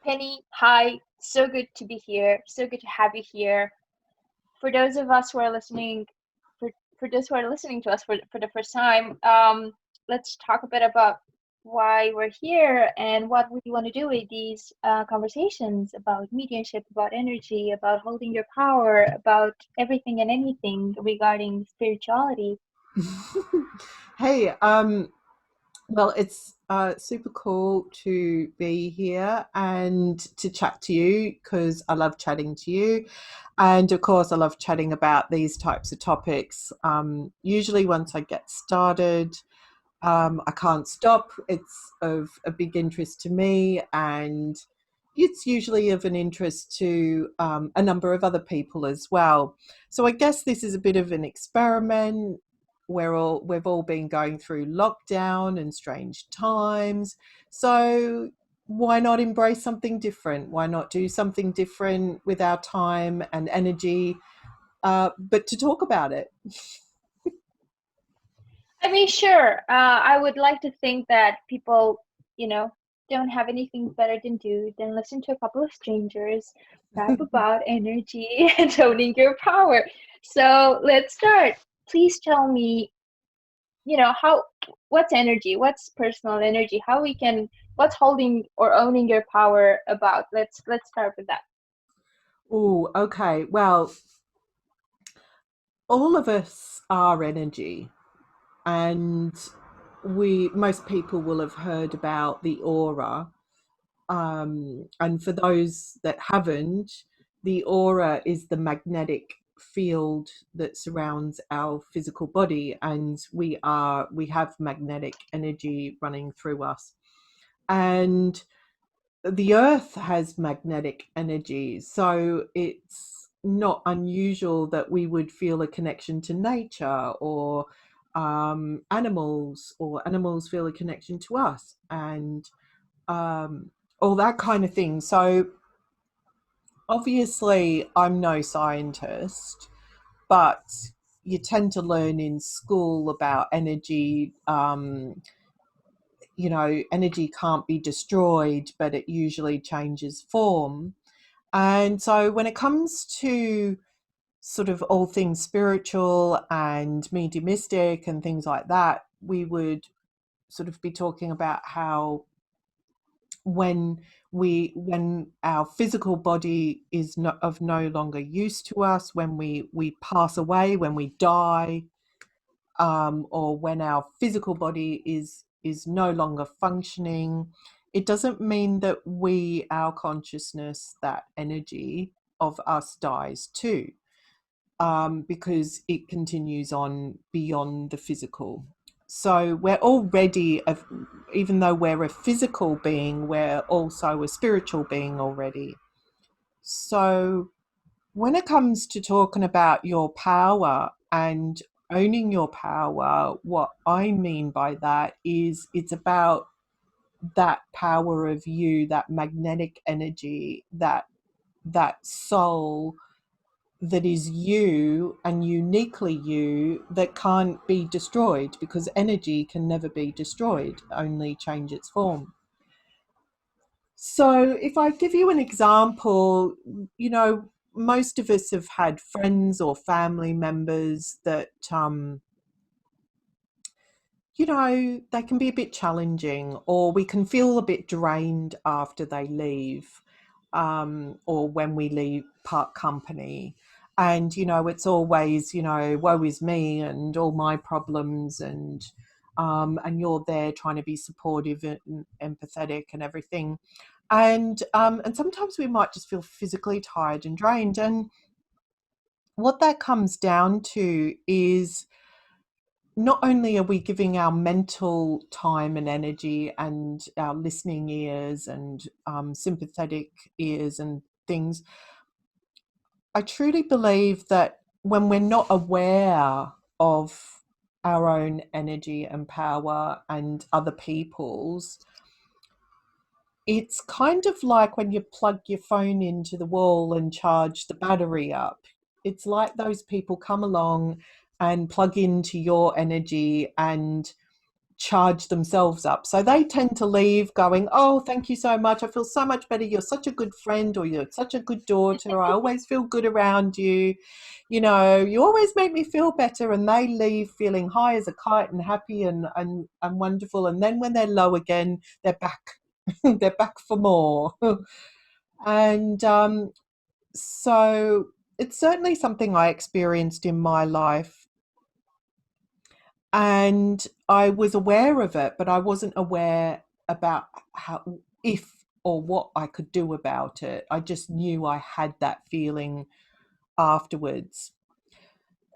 Penny, hi. So good to be here. So good to have you here. For those of us who are listening, for those who are listening to us for the first time, let's talk a bit about why we're here and what we want to do with these conversations about mediumship, about energy, about holding your power, about everything and anything regarding spirituality. Hey, well, it's super cool to be here and to chat to you because I love chatting to you. And of course, I love chatting about these types of topics. Usually, once I get started, I can't stop. It's of a big interest to me, and it's usually of an interest to a number of other people as well. So I guess this is a bit of an experiment. We've all been going through lockdown and strange times. So why not embrace something different? Why not do something different with our time and energy? But to talk about it. I mean, sure. I would like to think that people, you know, don't have anything better than do than listen to a couple of strangers rap about energy and owning your power. So let's start. Please tell me, what's energy? What's personal energy? What's holding or owning your power about? Let's start with that. Oh, okay. Well, all of us are energy, and we most people will have heard about the aura. And for those that haven't, the aura is the magnetic field that surrounds our physical body, and we have magnetic energy running through us. And the earth has magnetic energy, so it's not unusual that we would feel a connection to nature, or animals, or animals feel a connection to us, and um, all that kind of thing. So obviously, I'm no scientist, but you tend to learn in school about energy. Energy can't be destroyed, but it usually changes form. And so when it comes to sort of all things spiritual and mediumistic and things like that, we would sort of be talking about how when when our physical body is of no longer use to us, when we pass away, when we die, or when our physical body is no longer functioning, it doesn't mean that our consciousness, that energy of us, dies too, because it continues on beyond the physical. So we're already, even though we're a physical being, we're also a spiritual being already. So when it comes to talking about your power and owning your power, what I mean by that is it's about that power of you, that magnetic energy, that soul that is you and uniquely you, that can't be destroyed, because energy can never be destroyed, only change its form. So if I give you an example, most of us have had friends or family members that they can be a bit challenging, or we can feel a bit drained after they leave, or when we leave part company. And, it's always, woe is me and all my problems, and you're there trying to be supportive and empathetic and everything. And sometimes we might just feel physically tired and drained. And what that comes down to is, not only are we giving our mental time and energy and our listening ears and sympathetic ears and things, I truly believe that when we're not aware of our own energy and power and other people's, it's kind of like when you plug your phone into the wall and charge the battery up. It's like those people come along and plug into your energy, and charge themselves up. So they tend to leave going, oh, thank you so much. I feel so much better. You're such a good friend, or you're such a good daughter. I always feel good around you. You know, you always make me feel better. And they leave feeling high as a kite and happy and wonderful. And then when they're low again, they're back. They're back for more. And so it's certainly something I experienced in my life, and I was aware of it, but I wasn't aware about how, if or what I could do about it. I just knew I had that feeling afterwards.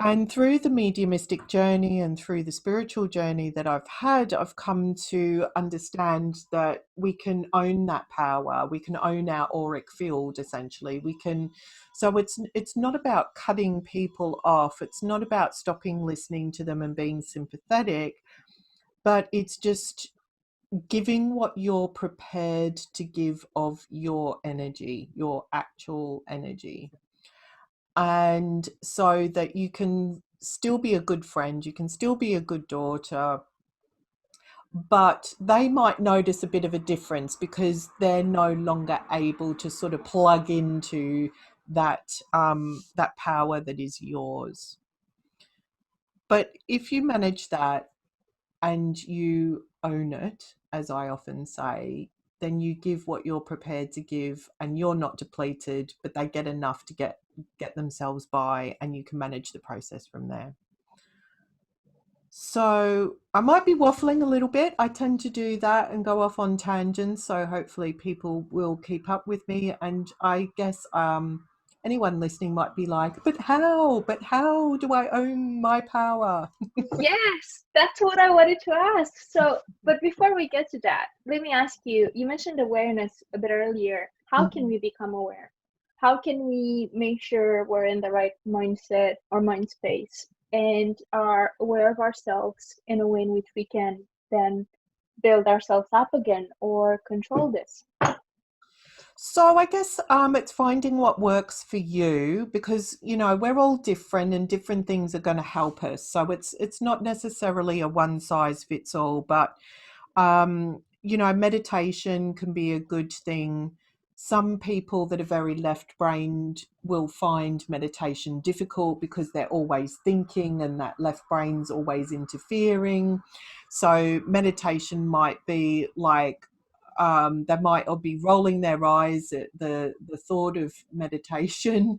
And through the mediumistic journey and through the spiritual journey that I've had, I've come to understand that we can own that power. We can own our auric field, essentially. We can, so it's not about cutting people off. It's not about stopping listening to them and being sympathetic, but it's just giving what you're prepared to give of your energy, your actual energy. And so that you can still be a good friend, you can still be a good daughter, but they might notice a bit of a difference because they're no longer able to sort of plug into that power that is yours. But if you manage that and you own it, as I often say, then you give what you're prepared to give, and you're not depleted, but they get enough to get themselves by, and you can manage the process from there. So I might be waffling a little bit. I tend to do that and go off on tangents. So hopefully people will keep up with me. And I guess anyone listening might be like, but how? But how do I own my power? Yes, that's what I wanted to ask. So, but before we get to that, let me ask you, you mentioned awareness a bit earlier. How can we become aware? How can we make sure we're in the right mindset or mind space and are aware of ourselves in a way in which we can then build ourselves up again or control this? So I guess it's finding what works for you, because you know we're all different and different things are going to help us. So it's not necessarily a one size fits all, but you know, meditation can be a good thing. Some people that are very left brained will find meditation difficult because they're always thinking and that left brain's always interfering. So meditation might be like, they might be rolling their eyes at the thought of meditation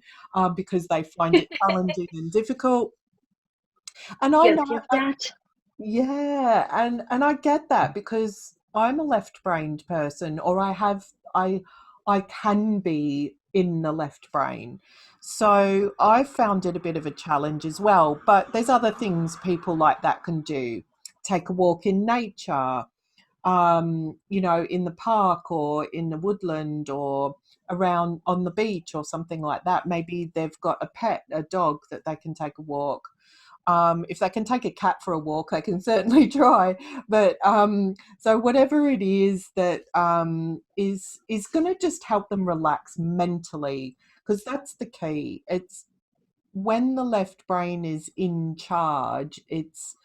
because they find it challenging and difficult. And I know, Guilty of that. yeah, and I get that because I'm a left-brained person, or I can be in the left brain. So I found it a bit of a challenge as well. But there's other things people like that can do. Take a walk in nature, you know, in the park or in the woodland or around on the beach or something like that. Maybe they've got a pet, a dog that they can take a walk. If they can take a cat for a walk, they can certainly try. But so whatever it is that is going to just help them relax mentally, because that's the key. It's when the left brain is in charge, it's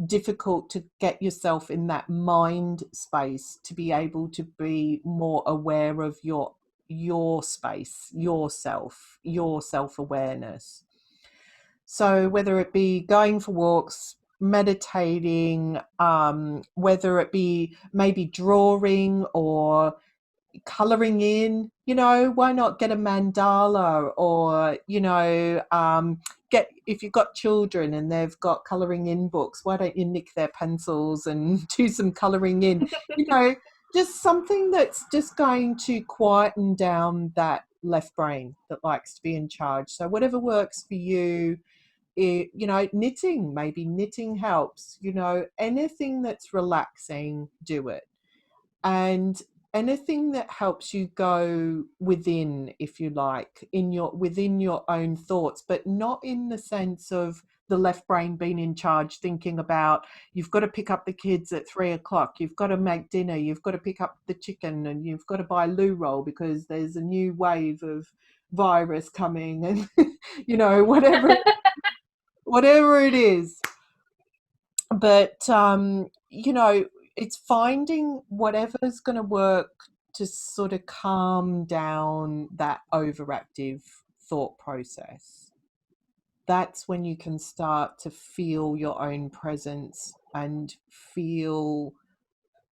difficult to get yourself in that mind space to be able to be more aware of your space, yourself, your self-awareness. So whether it be going for walks, meditating, whether it be maybe drawing or coloring in, you know, why not get a mandala, or you know, get, if you've got children and they've got coloring in books, why don't you nick their pencils and do some coloring in, you know, just something that's just going to quieten down that left brain that likes to be in charge. So whatever works for you, you know, knitting, maybe knitting helps, you know, anything that's relaxing, do it. And anything that helps you go within, if you like, in your within your own thoughts, but not in the sense of the left brain being in charge, thinking about you've got to pick up the kids at 3 o'clock, you've got to make dinner, you've got to pick up the chicken, and you've got to buy loo roll because there's a new wave of virus coming, and you know, whatever it is. But you know, it's finding whatever's going to work to sort of calm down that overactive thought process. That's when you can start to feel your own presence and feel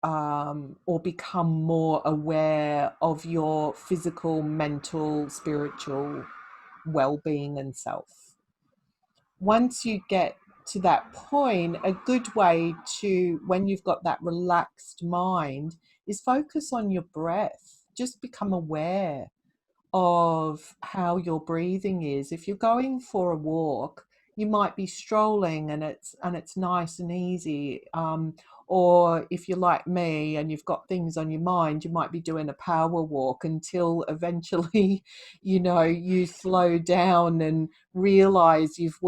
or become more aware of your physical, mental, spiritual well-being and self. Once you get to that point, a good way to, when you've got that relaxed mind, is focus on your breath. Just become aware of how your breathing is. If you're going for a walk, you might be strolling and it's nice and easy. Or if you're like me and you've got things on your mind, you might be doing a power walk until eventually, you slow down and realize you've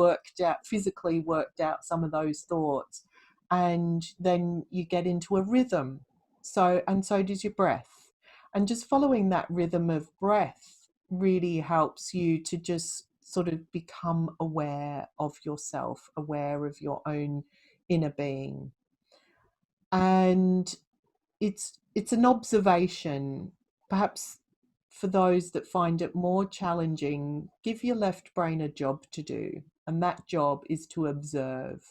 physically worked out some of those thoughts. And then you get into a rhythm. So does your breath. And just following that rhythm of breath really helps you to just sort of become aware of yourself, aware of your own inner being. And it's an observation. Perhaps for those that find it more challenging, give your left brain a job to do, and that job is to observe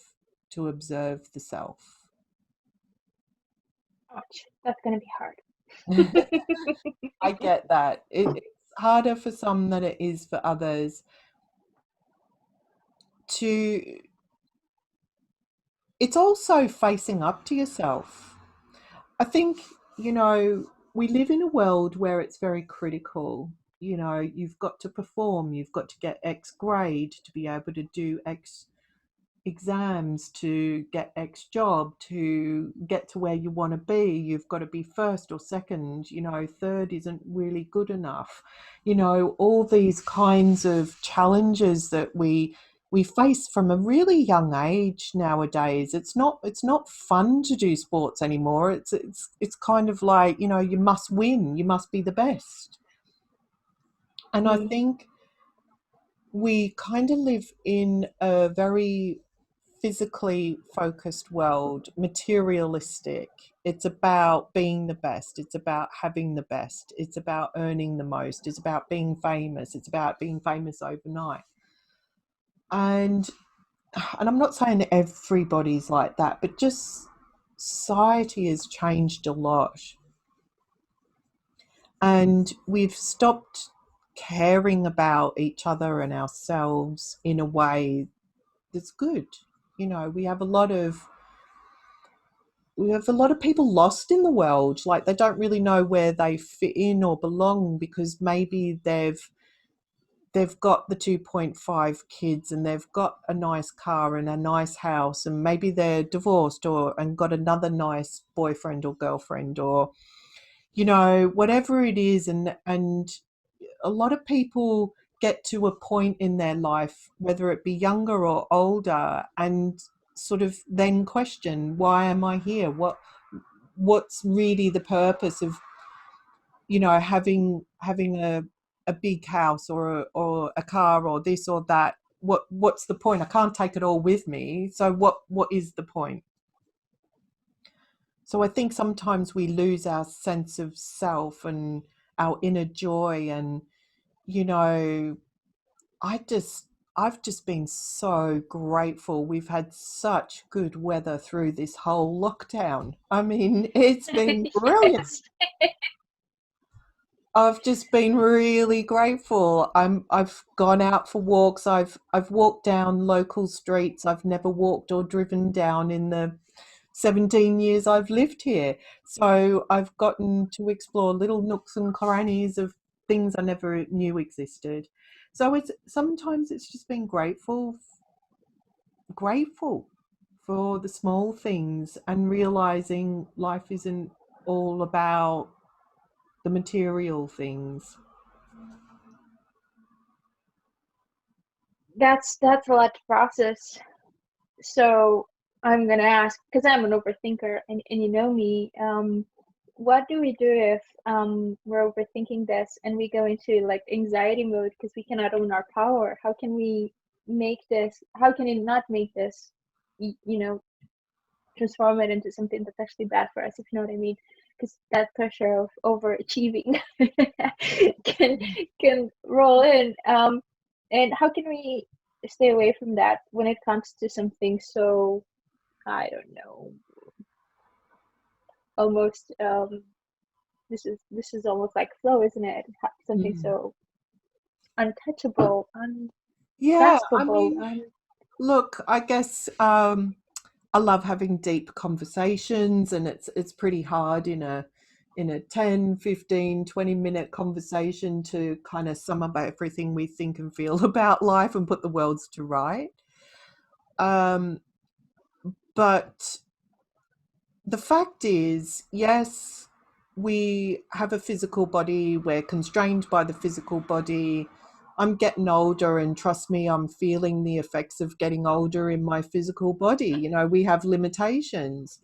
the self. Ouch, that's gonna be hard. I get that. It's harder for some than it is for others to. It's also facing up to yourself. I think, we live in a world where it's very critical. You've got to perform, you've got to get X grade to be able to do X exams, to get X job, to get to where you want to be. You've got to be first or second, third isn't really good enough. All these kinds of challenges that we face from a really young age nowadays. It's not fun to do sports anymore. It's kind of like, you must win, you must be the best. And I Mm, think we kind of live in a very physically focused world, materialistic. It's about being the best. It's about having the best. It's about earning the most. It's about being famous. It's about being famous overnight. And and I'm not saying that everybody's like that, but just society has changed a lot. And we've stopped caring about each other and ourselves in a way that's good. We have a lot of people lost in the world. Like, they don't really know where they fit in or belong because maybe they've got the 2.5 kids and they've got a nice car and a nice house, and maybe they're divorced or and got another nice boyfriend or girlfriend, or whatever it is. And a lot of people get to a point in their life, whether it be younger or older, and sort of then question, why am I here? What's really the purpose of having a big house or a car or this or that? What's the point? I can't take it all with me, so what is the point? So I think sometimes we lose our sense of self and our inner joy. And you know I just I've just been so grateful. We've had such good weather through this whole lockdown. I mean, it's been brilliant. yes. I've just been really grateful. I've gone out for walks. I've walked down local streets I've never walked or driven down in the 17 years I've lived here. So I've gotten to explore little nooks and crannies of things I never knew existed. So it's sometimes it's just been grateful for the small things and realizing life isn't all about the material things. That's a lot to process. So I'm gonna ask, because I'm an overthinker, and you know me. What do we do if we're overthinking this and we go into like anxiety mode because we cannot own our power? How can we make this? How can we not make this? You know, transform it into something that's actually bad for us, if you know what I mean. Because that pressure of overachieving can can roll in. And how can we stay away from that when it comes to something so, I don't know, almost this is almost like flow, isn't it? Something Mm. so untouchable, Yeah, I ungraspable, mean, look, I guess I love having deep conversations, and it's pretty hard in a 10, 15, 20 minute conversation to kind of sum up everything we think and feel about life and put the worlds to right. Um, but the fact is, yes, we have a physical body, we're constrained by the physical body. I'm getting older, and trust me, I'm feeling the effects of getting older in my physical body. You know, we have limitations.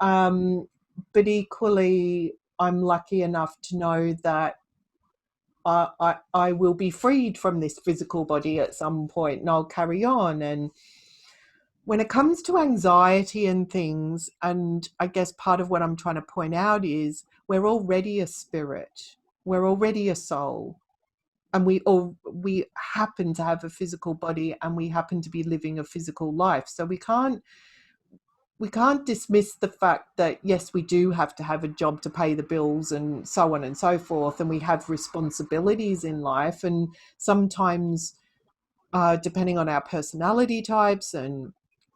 Um, but equally, I'm lucky enough to know that I will be freed from this physical body at some point, and I'll carry on. And when it comes to anxiety and things, and I guess part of what I'm trying to point out is we're already a spirit, we're already a soul, and we happen to have a physical body, and we happen to be living a physical life. So we can't dismiss the fact that yes, we do have to have a job to pay the bills and so on and so forth, and we have responsibilities in life, and sometimes depending on our personality types and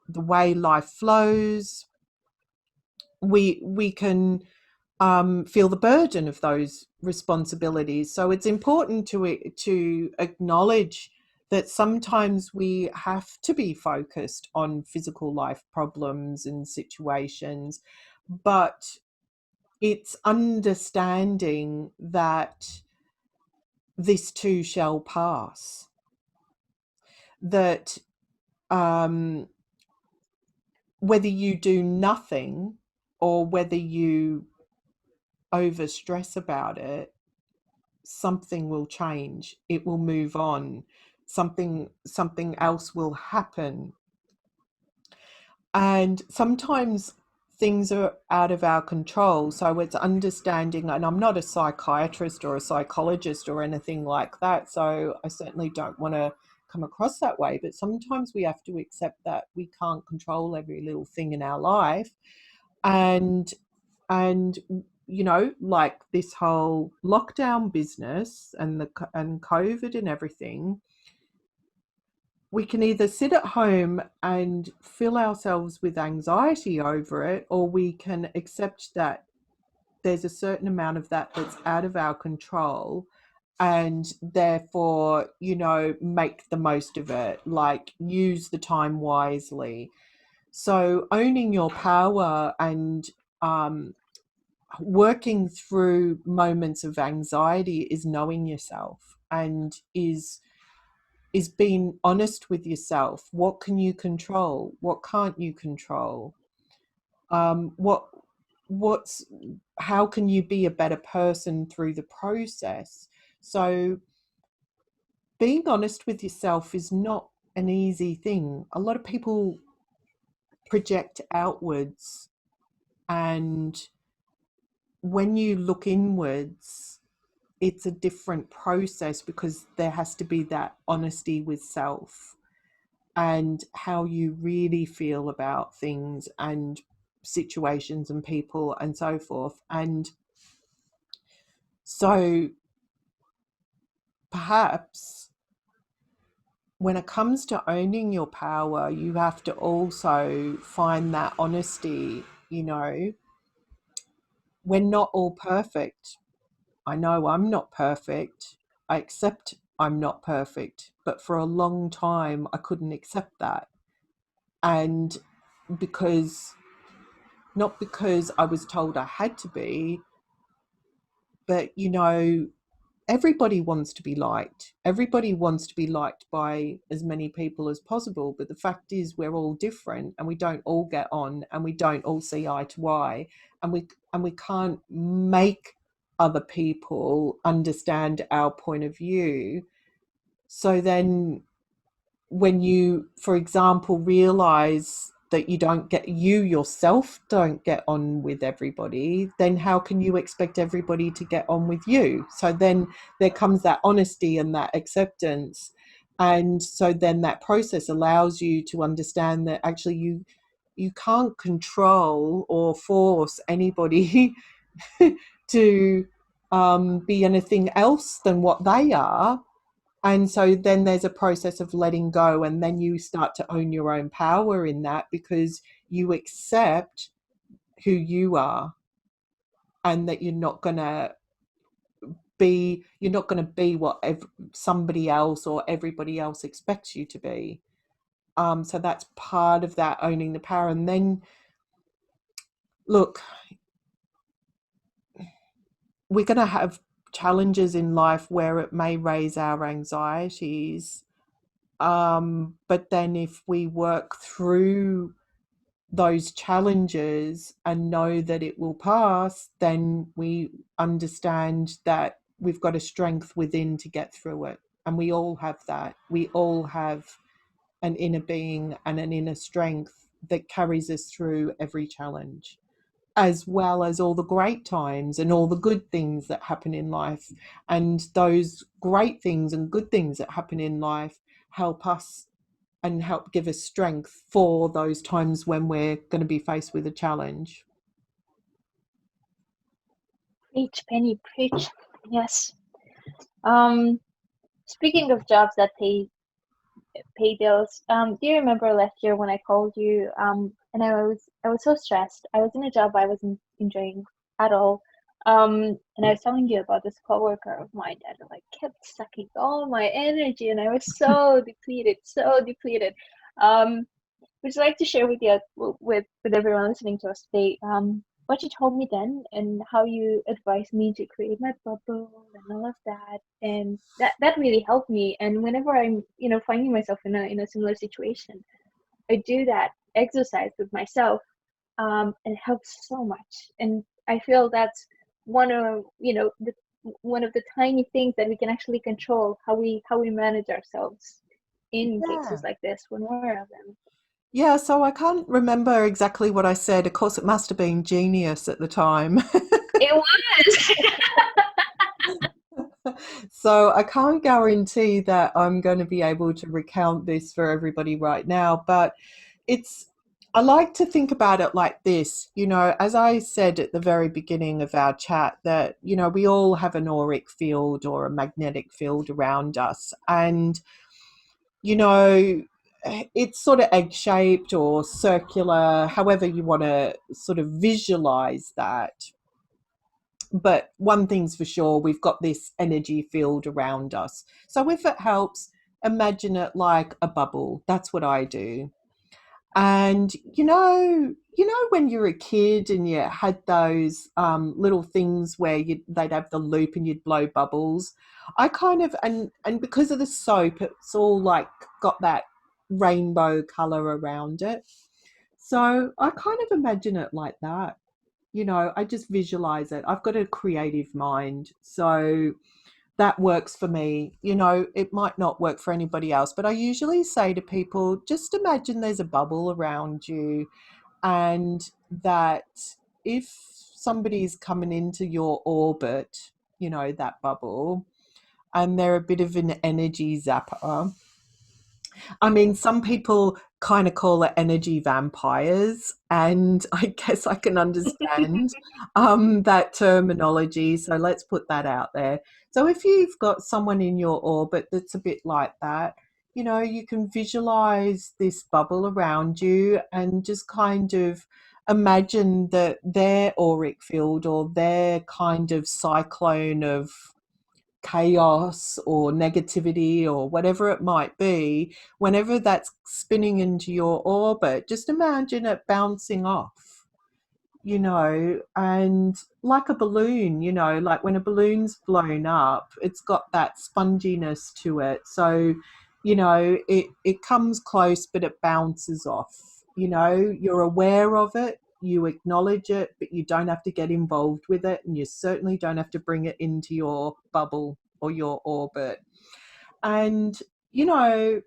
the way life flows, we can feel the burden of those responsibilities. So it's important to acknowledge that sometimes we have to be focused on physical life problems and situations, but it's understanding that this too shall pass. That um, whether you do nothing or whether you over stress about it, something will change. It will move on. Something else will happen. And sometimes things are out of our control. So it's understanding, and I'm not a psychiatrist or a psychologist or anything like that. So I certainly don't want to come across that way. But sometimes we have to accept that we can't control every little thing in our life. And and you know, like this whole lockdown business and and COVID and everything, we can either sit at home and fill ourselves with anxiety over it, or we can accept that there's a certain amount of that that's out of our control, and therefore, you know, make the most of it, like use the time wisely. So owning your power and um, working through moments of anxiety is knowing yourself, and is being honest with yourself. What can you control? What can't you control? What what's how can you be a better person through the process? So being honest with yourself is not an easy thing. A lot of people project outwards, and when you look inwards, it's a different process because there has to be that honesty with self and how you really feel about things and situations and people and so forth. And so perhaps when it comes to owning your power, you have to also find that honesty. You know, we're not all perfect. I know I'm not perfect. I accept I'm not perfect. But for a long time, I couldn't accept that. And because not because I was told I had to be, but you know, everybody wants to be liked. Everybody wants to be liked by as many people as possible. But the fact is, we're all different, and we don't all get on, and we don't all see eye to eye, and we can't make other people understand our point of view. So then, when you, for example, realize that you yourself don't get on with everybody, then how can you expect everybody to get on with you? So then there comes that honesty and that acceptance. And so then that process allows you to understand that actually you can't control or force anybody to be anything else than what they are. And so then there's a process of letting go, and then you start to own your own power in that because you accept who you are, and that you're not going to be what somebody else or everybody else expects you to be. So that's part of that owning the power. And then look, we're going to have challenges in life where it may raise our anxieties. But then if we work through those challenges and know that it will pass, then we understand that we've got a strength within to get through it. And we all have that. We all have an inner being and an inner strength that carries us through every challenge, as well as all the great times and all the good things that happen in life. And those great things and good things that happen in life help us and help give us strength for those times when we're going to be faced with a challenge. Preach, Penny, preach. Yes. Um, Speaking of jobs that pay bills, do you remember last year when I called you? And I was so stressed. I was in a job I wasn't enjoying at all. And I was telling you about this coworker of mine that like kept sucking all my energy, and I was so depleted, so depleted. Um, would you like to share with with everyone listening to us today, what you told me then and how you advised me to create my bubble and all of that, and that really helped me. And whenever I'm finding myself in a similar situation, I do that exercise with myself, and it helps so much. And I feel that's one of one of the tiny things that we can actually control, how we manage ourselves in cases Yeah. like this when we're aware of them. Yeah, so I can't remember exactly what I said. Of course, it must have been genius at the time. It was. So I can't guarantee that I'm going to be able to recount this for everybody right now, but it's, I like to think about it like this. As I said at the very beginning of our chat, that, we all have an auric field or a magnetic field around us. And, you know, it's sort of egg shaped or circular, however you want to sort of visualize that. But one thing's for sure, we've got this energy field around us. So if it helps, imagine it like a bubble. That's what I do. And when you're a kid and you had those little things where they'd have the loop and you'd blow bubbles. I kind of, and because of the soap, it's all like got that rainbow color around it. So I kind of imagine it like that. I just visualize it. I've got a creative mind. So that works for me. It might not work for anybody else, but I usually say to people, just imagine there's a bubble around you, and that if somebody's coming into your orbit, that bubble, and they're a bit of an energy zapper. I mean, some people kind of call it energy vampires, and I guess I can understand that terminology. So let's put that out there. So if you've got someone in your orbit that's a bit like that, you can visualize this bubble around you and just kind of imagine that their auric field or their kind of cyclone of chaos or negativity or whatever it might be, whenever that's spinning into your orbit, just imagine it bouncing off, and like a balloon, like when a balloon's blown up, it's got that sponginess to it. So, it comes close, but it bounces off. You're aware of it, you acknowledge it, but you don't have to get involved with it. And you certainly don't have to bring it into your bubble or your orbit. And, you know,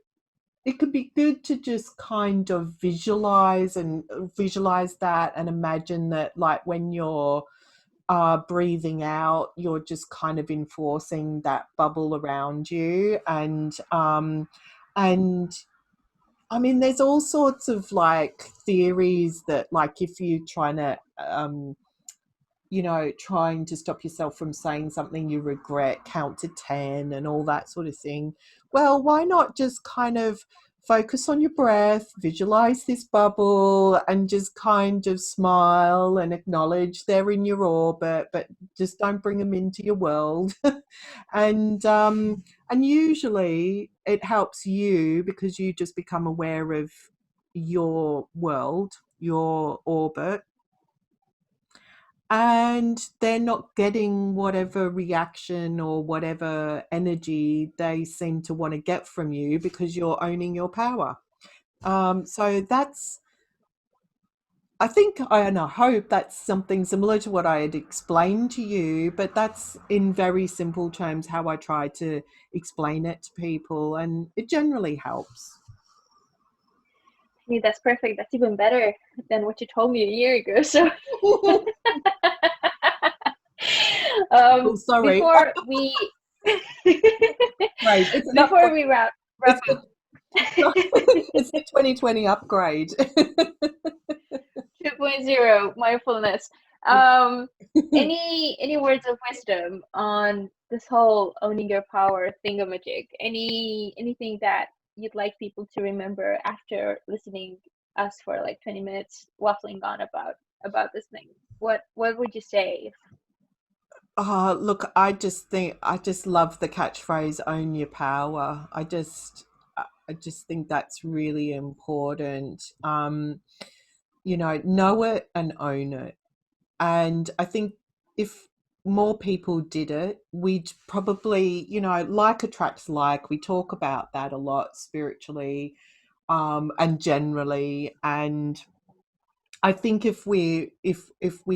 it could be good to just kind of visualize that and imagine that, like, when you're breathing out, you're just kind of enforcing that bubble around you. And I mean, there's all sorts of like theories that, like, if you're trying to trying to stop yourself from saying something you regret, count to 10 and all that sort of thing. Well, why not just kind of focus on your breath, visualize this bubble, and just kind of smile and acknowledge they're in your orbit, but just don't bring them into your world. And usually it helps you because you just become aware of your world, your orbit, and they're not getting whatever reaction or whatever energy they seem to want to get from you because you're owning your power. So that's, I think, and I hope that's something similar to what I had explained to you, but that's in very simple terms how I try to explain it to people, and it generally helps. I mean, that's perfect. That's even better than what you told me a year ago. So, Oh, sorry. before we Right, it's an before upgrade. we wrap It's the, it's the 2020 upgrade. 2.0 mindfulness. Um, any words of wisdom on this whole owning your power thingamajig? Anything that you'd like people to remember after listening us for like 20 minutes waffling on about this thing? What would you say? Look, I just love the catchphrase "own your power." I just think that's really important. Know it and own it. And I think if more people did it, we'd probably, like attracts like. We talk about that a lot spiritually, and generally. And I think if we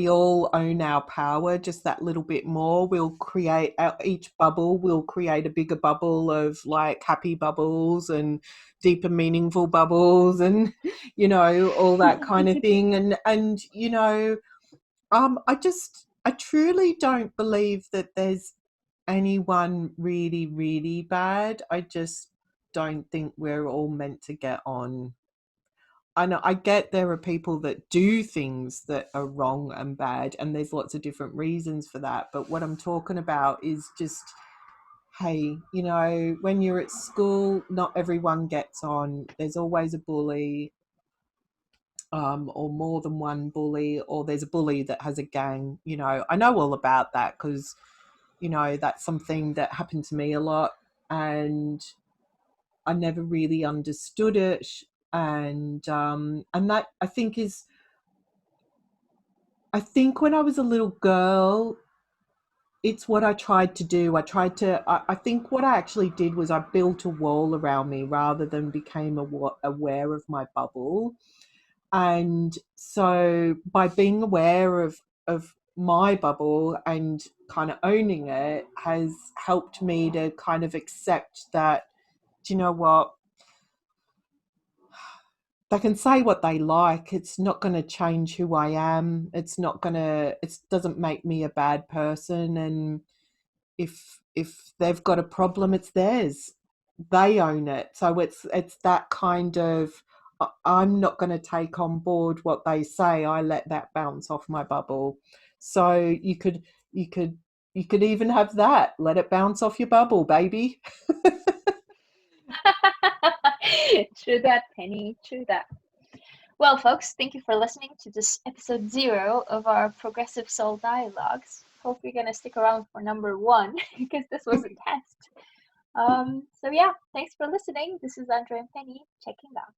all own our power just that little bit more, we'll create each bubble. We'll create a bigger bubble of like happy bubbles and deeper, meaningful bubbles, and all that kind of thing. And I truly don't believe that there's anyone really, really bad. I just don't think we're all meant to get on. I know, I get there are people that do things that are wrong and bad, and there's lots of different reasons for that. But what I'm talking about is just, hey, when you're at school, not everyone gets on. There's always a bully, or more than one bully, or there's a bully that has a gang. I know all about that because, that's something that happened to me a lot, and I never really understood it. And that I think when I was a little girl, it's what I tried to do. I think what I actually did was I built a wall around me rather than became aware of my bubble. And so by being aware of my bubble and kind of owning it has helped me to kind of accept that, do you know what? They can say what they like. It's not going to change who I am. It doesn't make me a bad person. And if they've got a problem, it's theirs. They own it. So it's that kind of, I'm not going to take on board what they say. I let that bounce off my bubble. So you could you could even have that. Let it bounce off your bubble, baby. True that, Penny. True that. Well, folks, thank you for listening to this episode 0 of our Progressive Soul Dialogues. Hope you're gonna stick around for number 1 because this was a test. So yeah, thanks for listening. This is Andra and Penny checking out.